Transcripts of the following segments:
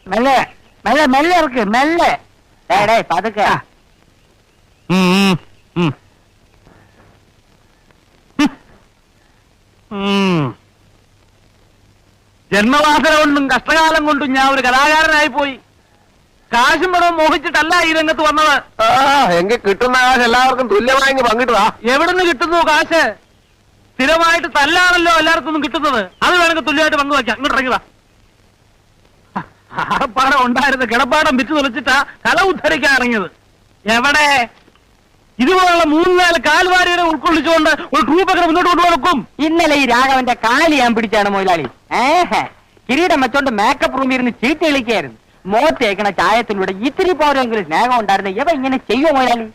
മെല്ലെ മെല്ലെ മെല്ലെ ഇറക്ക് മെല്ലെ. പതുക്കെ. ജന്മവാസന കൊണ്ടും കഷ്ടകാലം കൊണ്ടും ഞാൻ ഒരു കലാകാരനായി പോയി. കാശും പണവും മോഹിച്ചിട്ടല്ല ഈ രംഗത്ത് വന്നത്. എങ്കിൽ കിട്ടുന്ന കാശ് എല്ലാവർക്കും തുല്യമായി പങ്കിട്ടതാ. എവിടുന്ന് കിട്ടുന്നു കാശ്? സ്ഥിരമായിട്ട് തല്ലാണല്ലോ എല്ലാവർക്കും കിട്ടുന്നത്. അത് വേണമെങ്കിൽ തുല്യമായിട്ട് പങ്കുവയ്ക്കാം. ഇങ്ങോട്ട് ഇറങ്ങിയതാ. ആപ്പാടം ഉണ്ടായിരുന്ന കിടപ്പാടം വിറ്റ് തുളച്ചിട്ടാ കല ഉദ്ധരിക്കാൻ ഇറങ്ങിയത്. എവിടെ ഇതുപോലുള്ള 3-4 കാൽവാരികളെ ഉൾക്കൊള്ളിച്ചുകൊണ്ട് ഒരു ട്രൂപ്പൊക്കെ മുന്നോട്ട് കൊണ്ടുപോകും. ഇന്നലെ ഈ രാഘവന്റെ കാല് ഞാൻ പിടിച്ചാണ് മൊയിലാളി. കിരീടം വെച്ചോണ്ട് മേക്കപ്പ് റൂമിൽ ഇരുന്ന് ചീട്ട് കളിക്കായിരുന്നു. മോത്തേക്കണ ചായത്തിലൂടെ ഇത്തിരി പോരെങ്കിലും സ്നേഹം ഉണ്ടായിരുന്നു. ഇവ ഇങ്ങനെ ചെയ്യോ മൊയിലാളി?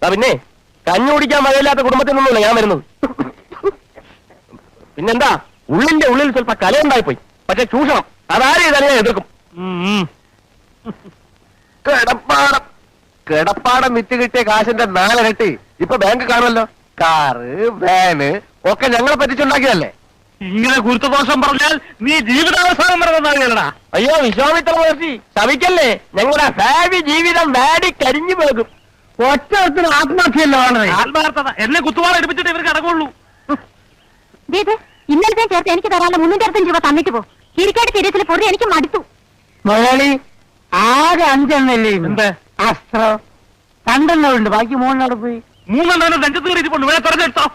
പിന്നെ കഞ്ഞി കുടിക്കാൻ മഴയില്ലാത്ത കുടുംബത്തിൽ നിന്നല്ല ഞാൻ വരുന്നത്. പിന്നെന്താ, ഉള്ളിന്റെ ഉള്ളിൽ സ്വല്പ കലയുണ്ടായിപ്പോയി. പക്ഷെ ചൂഷണം അതാരും തന്നെ എതിർക്കും. കിടപ്പാടം വിറ്റ് കിട്ടിയ കാശിന്റെ 4 ഇരട്ടി ഇപ്പൊ ബാങ്ക് കാണുമല്ലോ. കാറ്, വാന് ഒക്കെ ഞങ്ങളെ പറ്റിച്ചുണ്ടാക്കിയതല്ലേ. ഇങ്ങനെ ഗുരുത്വദോഷം പറഞ്ഞാൽ നീ ജീവിതാവസാനം പറഞ്ഞാ. അയ്യോ വിശ്വാമിത്ര മഹർഷി ശവിക്കല്ലേ, ഞങ്ങളുടെ ഭാവി ജീവിതം വാടി കരിഞ്ഞു പോകും. ഒറ്റത്തിന് ആത്മഹത്യയല്ലോ ആണ്. ആത്മാർത്ഥത എന്നെ കുത്തുവാള എടുപ്പിച്ചിട്ട് ഇവർക്ക് അടങ്ങുള്ളൂ. ഇന്നലത്തെ ചേർത്ത് എനിക്ക് തരാനുള്ള 365 രൂപ തന്നിട്ട് പോ. കിരിക്കാട് തിരച്ചിൽ പൊറി എനിക്ക് മടുത്തു. മലയാളി ആകെ 5 എണ്ണല്ലേ? എന്ത് അസ്ത്രം 2 എണ്ണമുണ്ട്, ബാക്കി 3 എണ്ണം പോയി. 3 എണ്ണം രംഗത്ത് കയറിയിട്ടുണ്ട്. ഇവിടെ തുറന്നെടുത്തോ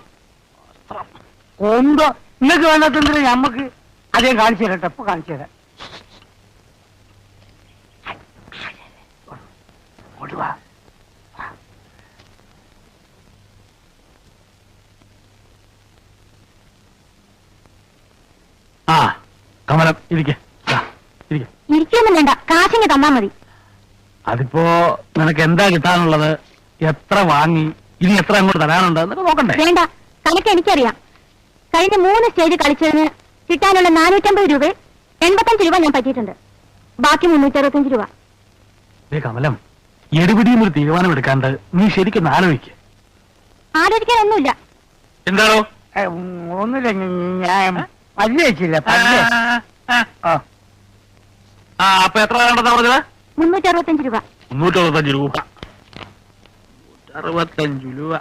കൊണ്ടോ. നിങ്ങൾക്ക് വേണ്ടാത്തതിന് ഞമ്മക്ക് അധികം കാണിച്ചു തരട്ടെ. ഇപ്പൊ കാണിച്ചു തരാം. ആ കമലം ഇരിക്കൊന്നും വേണ്ട, കാശിങ്ങ് തന്നാ മതി. അതിപ്പോ നിനക്ക് എന്താ കിട്ടാനുള്ളത്? എത്ര വാങ്ങി? ഇനി എത്ര അങ്ങോട്ട് തരാനുണ്ട് എന്നൊക്കെ നോക്കണ്ടേ? വേണ്ട, കണക്ക് എനിക്കറിയാം. കഴിഞ്ഞ 3 സ്റ്റേജ് കളിച്ചതിന് കിട്ടാനുള്ള 450 രൂപ 85 രൂപ ഞാൻ പറ്റിയിട്ടുണ്ട്. ബാക്കി 365 രൂപ. കമലം, എടുപിടിയും ഒരു തീരുമാനം എടുക്കാണ്ട് നീ ശരിക്കും ആലോചിക്ക. ആലോചിക്കാനൊന്നുമില്ല. എന്താണോ? ഒന്നുമില്ല, ഞാൻ പല്ലേച്ചില്ല. അപ്പൊ എത്ര വേണ്ടെന്നാ പറഞ്ഞത്? 365 രൂപ. 365 രൂപ. 65 രൂപ.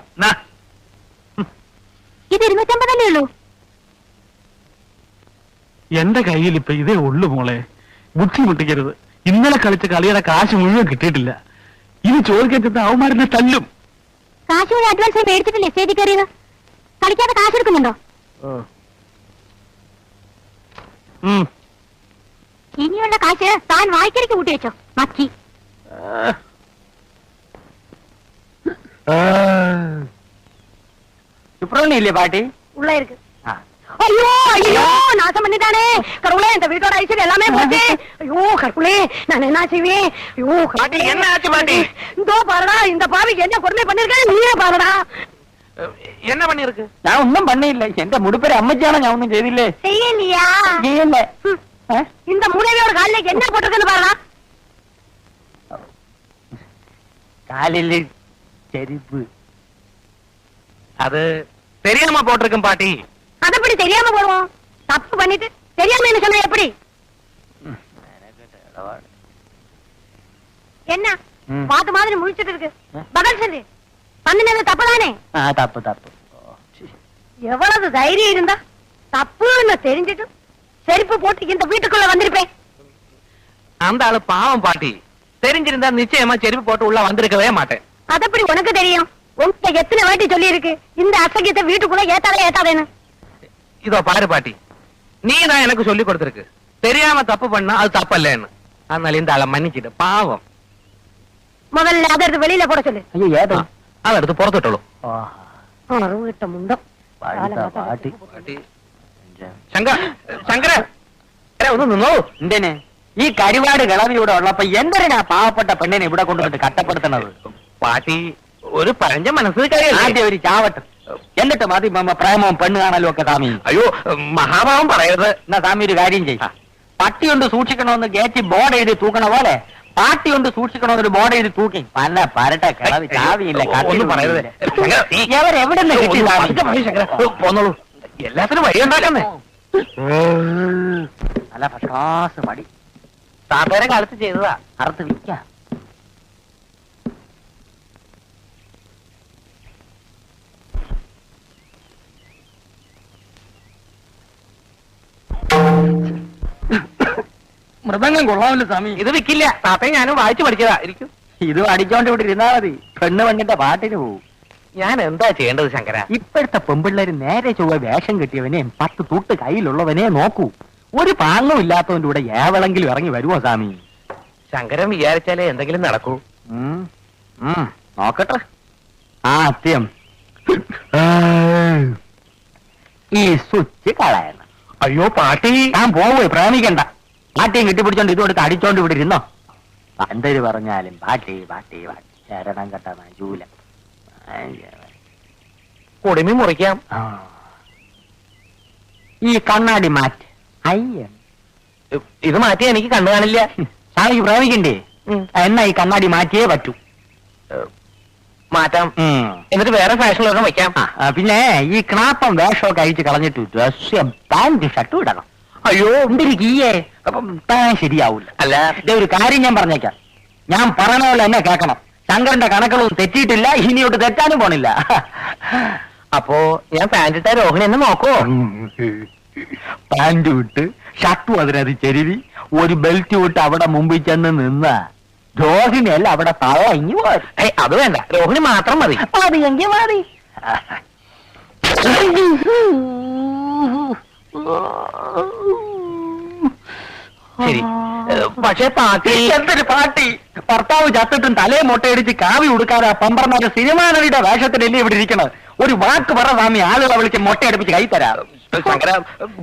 ഇത് 250 ഉള്ളൂ. എന്റെ കയ്യിൽ ഇപ്പൊ ഇതേ ഉള്ളു മോളെ. ബുദ്ധിമുട്ടിക്കരുത്. ഇന്നലെ കളിച്ച കളിയുടെ കാശ് മുഴുവൻ കിട്ടിയിട്ടില്ല. ഇത് ചോദിക്കാൻ ചെന്ന അവന്മാരെന്നെ തല്ലും. കാശ് മുഴുവൻ അഡ്വാൻസ് മേടിച്ചിട്ടില്ലേ സ്റ്റേജിൽ കയറിയത്? കളിക്കാതെ കാശ് എടുക്കുന്നുണ്ടോ? ഇനിയുള്ള കാശ് താൻ വായിക്കരിക്ക് കൂട്ടി വെച്ചോ. മക്കി സുബ്രഹ്മണ്യല്ലേ പാട്ടി? உள்ள இருக்கு. ஐயோ ஐயோ நாசம் பண்ணிட்டானே கடவுளே, இந்த வீட்டோட ஐஸ்வர்யம் எல்லாமே போச்சு. ஐயோ கடவுளே, நான் என்ன செய்வேன்? ஐயோ பாட்டி என்ன ஆச்சு பாட்டி? இதோ பாருடா, இந்த பாவிக்கு என்ன கொடுமை பண்ணிருக்கேன் நீயே பாருடா. என்ன பண்ணிருக்கு? ഞാൻ ഒന്നും പണിയില്ല. എന്റെ മുടിപ്പേര് അമ്മച്ചാണ്, ഞാൻ ഒന്നും ചെയ്തില്ലേ. செய்யலையா? ചെയ്യല്ലേ. இந்த மூளையோட காலில என்ன போட்டிருக்குன்னு பாருடா. കാലില് ചെരുപ്പ്. அது தெரியாம போட்டிருக்கும் பாட்டி. அது எப்படி தெரியாம போடுவோம்? தப்பு பண்ணிட்டு தெரியாம என்ன சொன்னா எப்படி? என்ன பாத்து மாதிரி முழிச்சிட்டு இருக்கு? பதில் சொல்லு. பண்ணினது தப்புதானே? തപ്പ് തപ്പ്. எவ்வளவு தைரியம் இருந்தா தப்புன்னு தெரிஞ்சிட்டு செருப்பு போட்டு இந்த வீட்டுக்குள்ள வந்திருப்பேன். அந்த ஆளு பாவம் பாட்டி. தெரிஞ்சிருந்தா நிச்சயமா செருப்பு போட்டு உள்ள வந்திருக்கவே மாட்டேன். அது எப்படி உனக்கு தெரியும்? உங்க எத்தனை வாட்டி சொல்லி இருக்கு இந்த அசகியத்தை வீட்டுக்குள்ள ஏத்தாதேன்னு? இதோ பாரு பாட்டி, நீ தான் எனக்கு சொல்லி கொடுத்திருக்கு தெரியாம தப்பு பண்ணா அது தப்பல்லேன்னு. அதனால இந்த ஆளை மன்னிச்சிட்டு பாவம். முதல்ல அதை எடுத்து வெளியில போட சொல்லு. അയ്യോ ഏതോ அதை எடுத்து പുറത്തിട്ടുള്ളൂ. അറിവിട്ട മുണ്ടം പാട്ടി. ശങ്കര ഒന്ന് നിന്നോ. എന്തേനെ ഈ കരിവാട് കിളവിലൂടെ ഉള്ളപ്പോ എന്തിനാ പാവപ്പെട്ട പെണ്ണിനെ ഇവിടെ കൊണ്ടുപോയിട്ട് കട്ടപ്പെടുത്തണത്? പാട്ടി ഒരു പഴഞ്ച മനസ്സ് ആദ്യം ഒരു ചാവട്ട്, എന്നിട്ട് മതി പ്രേമവും പെണ്ണ് കാണലും ഒക്കെ സ്വാമി. അയ്യോ മഹാഭാവം പറയരുത്. എന്നാ സ്വാമി ഒരു കാര്യം ചെയ്യും, പട്ടി കൊണ്ട് സൂക്ഷിക്കണമെന്ന് ഗേറ്റ് ബോർഡ് എഴുതി തൂക്കണ പോലെ പാട്ടി കൊണ്ട് സൂക്ഷിക്കണമെന്നൊരു ബോർഡ് ചെയ്ത് തൂക്കി പല പരട്ടെ കിളവി ചാവിയില്ല ഒന്നും പറയരുത്. ശങ്കര, ഈ- എവിടെ നിന്ന് കിട്ടി ചാവി? പതുക്കെ പറയൂ ശങ്കര. പോന്നോളൂ. എല്ലാത്തിനും വഴി ഉണ്ടാക്കുന്നേ. നല്ല ഫസ്റ്റ് മടി താത്തേരെ കാലത്ത് ചെയ്തതാ. അറുത്ത് വിൽക്കാം. മൃദംഗം കൊള്ളാമല്ലോ സ്വാമി. ഇത് വിക്കില്ല. താത്തയെ ഞാനും വായിച്ചു പഠിച്ചതാ. ഇരിക്കും. ഇത് അടിച്ചോണ്ട് ഇവിടെ ഇരുന്നാ മതി. പെണ്ണ് പെണ്ണിന്റെ പാട്ടിന് പോവും. ഞാൻ എന്താ ചെയ്യേണ്ടത് ശങ്കര? ഇപ്പോഴത്തെ പെമ്പിള്ളേര് നേരെ ചൊവ്വ വേഷം കെട്ടിയവനെയും 10 തൂട്ട് കയ്യിലുള്ളവനെ നോക്കൂ. ഒരു പാങ്ങും ഇല്ലാത്തവന്റെ കൂടെ ഏവളെങ്കിലും ഇറങ്ങി വരുമോ സ്വാമി? ശങ്കരൻ വിചാരിച്ചാലേ എന്തെങ്കിലും നടക്കൂ. നോക്കട്ടെ. ആദ്യം ഈ സ്വിച്ച് കളയണം. അയ്യോ പാട്ടി. ഞാൻ പോവേ, പ്രേമിക്കണ്ട. പാട്ടിയും കെട്ടിപ്പിടിച്ചോണ്ട് ഇതുകൊടുത്ത് അടിച്ചോണ്ട് ഇവിടെ ഇരുന്നോ. പന്തര് പറഞ്ഞാലും പാട്ടി പാട്ടി പാട്ടി ശരണം കെട്ട മജൂല. കുടുമി മുറിക്കാം. ഈ കണ്ണാടി മാറ്റ്. അയ്യ, ഇത് മാറ്റി എനിക്ക് കണ്ണു കാണില്ല. സ്വാമിക്ക് പ്രേമിക്കണ്ടേ? എന്നാ ഈ കണ്ണാടി മാറ്റിയേ പറ്റൂ. മാറ്റാം. എന്നിട്ട് വേറെ ഫാഷനിലൊക്കെ വയ്ക്കാം. പിന്നെ ഈ ക്ലാപ്പം വേഷമൊക്കെ അഴിച്ച് കളഞ്ഞിട്ട് ഡ്രസ് പാന്റ് ഷർട്ടും ഇടണം. അയ്യോ എന്തിരിക്കീയേ, അപ്പം താൻ ശരിയാവൂല. അല്ല, ഇതേ ഒരു കാര്യം ഞാൻ പറഞ്ഞേക്കാം. ഞാൻ പറഞ്ഞ പോലെ എന്നെ കേൾക്കണം. ശങ്കരന്റെ കണക്കുകളൊന്നും തെറ്റിയിട്ടില്ല, ഇനിയോട്ട് തെറ്റാനും പോണില്ല. അപ്പോ ഞാൻ പാന്റ് ഇട്ട രോഹിണി എന്നെ നോക്കോ? പാന്റ് വിട്ട് ഷർട്ടും അതിനത് ചെരുവി ഒരു ബെൽറ്റ് വിട്ട് അവിടെ മുമ്പിൽ ചെന്ന് നിന്ന രോഹിണിയല്ല അവിടെ തള ഇങ്ങി പോരും. അത് വേണ്ട, രോഹിണി മാത്രം മതി. മതിയെങ്കിൽ മതി. ശരി. പക്ഷേ പാട്ടി എന്തൊരു പാട്ടി! ഭർത്താവ് ചത്തിട്ടും തലയെ മുട്ടയടിച്ച് കാവി ഉടുക്കാതെ പമ്പർമാര് സിനിമാ നടിയുടെ വേഷത്തിലല്ലേ ഇവിടെ ഇരിക്കണത്. ഒരു വാക്ക് പറ സ്വാമി, ആളുകളെ വിളിച്ച് മുട്ടയടിപ്പിച്ച് കൈ തരാം. ശങ്കര,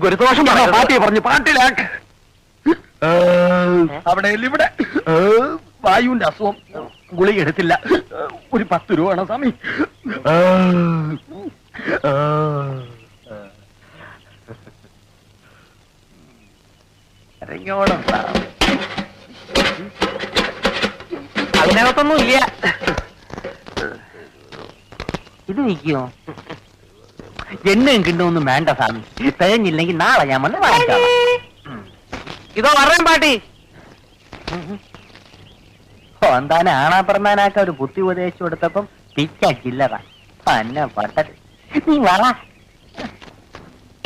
ഗുരുദോഷം പറയരുത്. പാട്ടി പറഞ്ഞു പാട്ടിലാക്ക്. അവിടെ ഇവിടെ വായുവിന്റെ അസുഖം, ഗുളിക എടുത്തില്ല. ഒരു 10 രൂപ വേണം സ്വാമി. ഇറങ്ങിയോണം. അതിനകത്തൊന്നും ഇല്ല. ഇത് നിൽക്കുമോ? എന്നെയും കിട്ടുമൊന്നും വേണ്ട സ്വാമി. തികഞ്ഞില്ലെങ്കിൽ നാളെ ഞാൻ വന്ന് വാങ്ങിക്കാം. ഇതോ പറയാൻ പാട്ടി. എന്താനെ ആണാ പറഞ്ഞാനാക്ക ഒരു ബുദ്ധി ഉപദേശിച്ചു കൊടുത്തപ്പം പിച്ചില്ലറ തന്നെ പട്ടത്. നീ വള.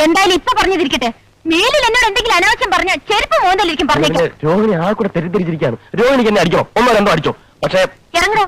എന്തായാലും ഇപ്പൊ പറഞ്ഞതിരിക്കട്ടെ. മേലിൽ എന്നോട് എന്തെങ്കിലും അനാവശ്യം പറഞ്ഞ ചെരുപ്പ് മോന്തലിരിക്കും പറഞ്ഞേക്കാം. രോഹിണി ആൾക്കൂടെ തെറ്റിദ്ധരിച്ചിരിക്കുകയാണ്. രോഹിണിക്ക് എന്നെ അടിക്കണം, ഒന്നോ രണ്ടോ അടിച്ചോ. പക്ഷേ ഇറങ്ങടോ.